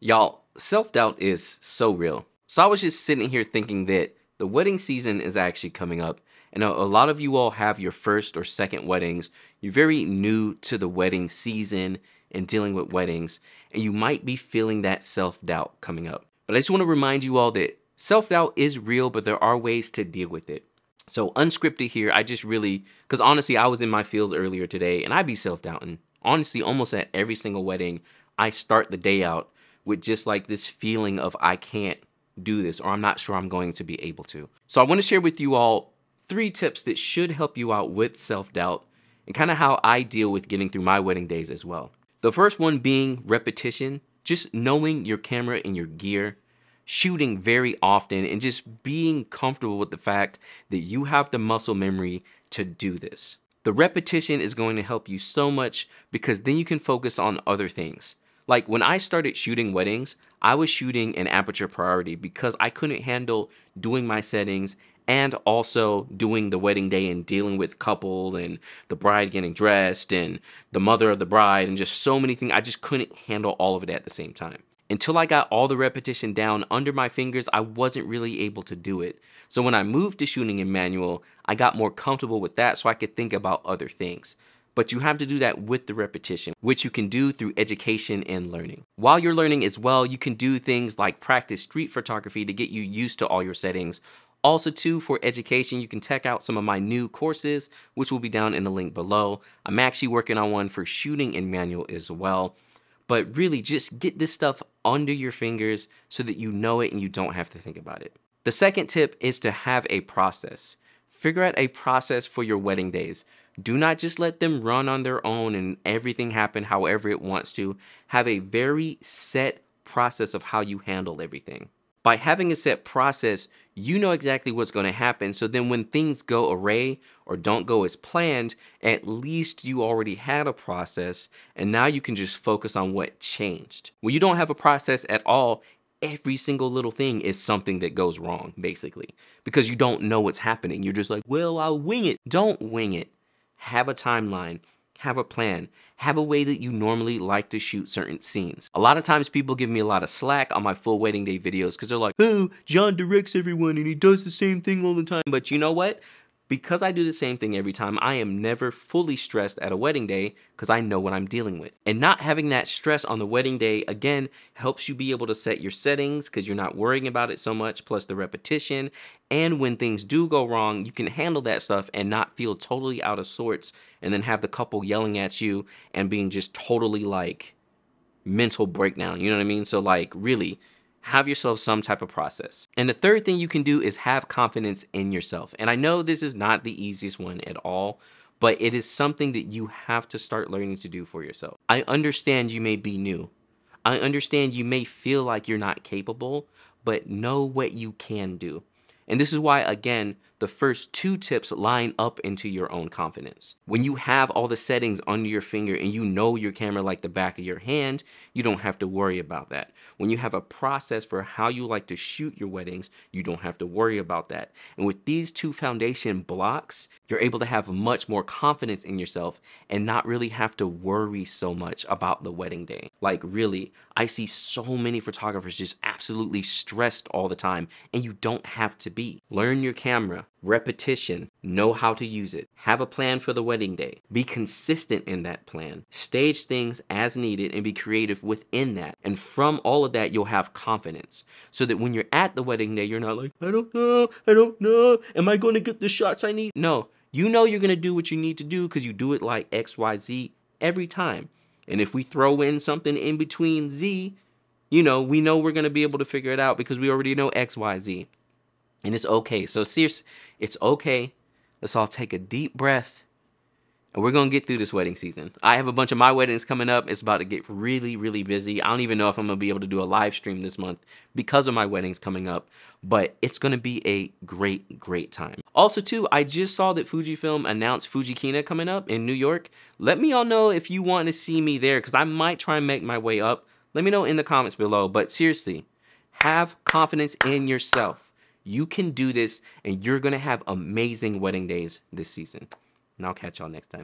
Y'all, self doubt is so real. So I was just sitting here thinking that the wedding season is actually coming up. And a lot of you all have your first or second weddings. You're very new to the wedding season and dealing with weddings. And you might be feeling that self doubt coming up. But I just want to remind you all that self doubt is real, but there are ways to deal with it. So unscripted here, I just really, because honestly, I was in my fields earlier today and I be self doubting. Honestly, almost at every single wedding, I start the day out with just like this feeling of I can't do this or I'm not sure I'm going to be able to. So I want to share with you all 3 tips that should help you out with self-doubt and kind of how I deal with getting through my wedding days as well. The first one being repetition, just knowing your camera and your gear, shooting very often and just being comfortable with the fact that you have the muscle memory to do this. The repetition is going to help you so much because then you can focus on other things. Like when I started shooting weddings, I was shooting an aperture priority because I couldn't handle doing my settings and also doing the wedding day and dealing with couple and the bride getting dressed and the mother of the bride and just so many things. I just couldn't handle all of it at the same time. Until I got all the repetition down under my fingers, I wasn't really able to do it. So when I moved to shooting in manual, I got more comfortable with that so I could think about other things. But you have to do that with the repetition, which you can do through education and learning. While you're learning as well, you can do things like practice street photography to get you used to all your settings. Also too, for education, you can check out some of my new courses, which will be down in the link below. I'm actually working on one for shooting in manual as well. But really just get this stuff under your fingers so that you know it and you don't have to think about it. The second tip is to have a process. Figure out a process for your wedding days. Do not just let them run on their own and everything happen however it wants to. Have a very set process of how you handle everything. By having a set process, you know exactly what's going to happen. So then when things go awry or don't go as planned, at least you already had a process and now you can just focus on what changed. When you don't have a process at all, every single little thing is something that goes wrong, basically, because you don't know what's happening. You're just like, well, I'll wing it. Don't wing it. Have a timeline, have a plan, have a way that you normally like to shoot certain scenes. A lot of times people give me a lot of slack on my full wedding day videos because they're like, oh, John directs everyone and he does the same thing all the time. But you know what? Because I do the same thing every time, I am never fully stressed at a wedding day because I know what I'm dealing with. And not having that stress on the wedding day, again, helps you be able to set your settings because you're not worrying about it so much, plus the repetition. And when things do go wrong, you can handle that stuff and not feel totally out of sorts and then have the couple yelling at you and being just totally like mental breakdown. You know what I mean? So like really, have yourself some type of process. And the third thing you can do is have confidence in yourself. And I know this is not the easiest one at all, but it is something that you have to start learning to do for yourself. I understand you may be new. I understand you may feel like you're not capable, but know what you can do. And this is why, again, the first 2 tips line up into your own confidence. When you have all the settings under your finger and you know your camera like the back of your hand, you don't have to worry about that. When you have a process for how you like to shoot your weddings, you don't have to worry about that. And with these 2 foundation blocks, you're able to have much more confidence in yourself and not really have to worry so much about the wedding day. Like really, I see so many photographers just absolutely stressed all the time, and you don't have to be. Learn your camera, repetition, know how to use it, have a plan for the wedding day, be consistent in that plan, stage things as needed and be creative within that. And from all of that, you'll have confidence so that when you're at the wedding day, you're not like, I don't know, am I going to get the shots I need? No, you know you're going to do what you need to do because you do it like XYZ every time. And if we throw in something in between Z, you know, we know we're going to be able to figure it out because we already know XYZ. And it's okay. So seriously, it's okay. Let's all take a deep breath. And we're going to get through this wedding season. I have a bunch of my weddings coming up. It's about to get really, really busy. I don't even know if I'm going to be able to do a live stream this month because of my weddings coming up. But it's going to be a great, great time. Also, too, I just saw that Fujifilm announced Fujikina coming up in New York. Let me all know if you want to see me there because I might try and make my way up. Let me know in the comments below. But seriously, have confidence in yourself. You can do this and you're going to have amazing wedding days this season. And I'll catch y'all next time.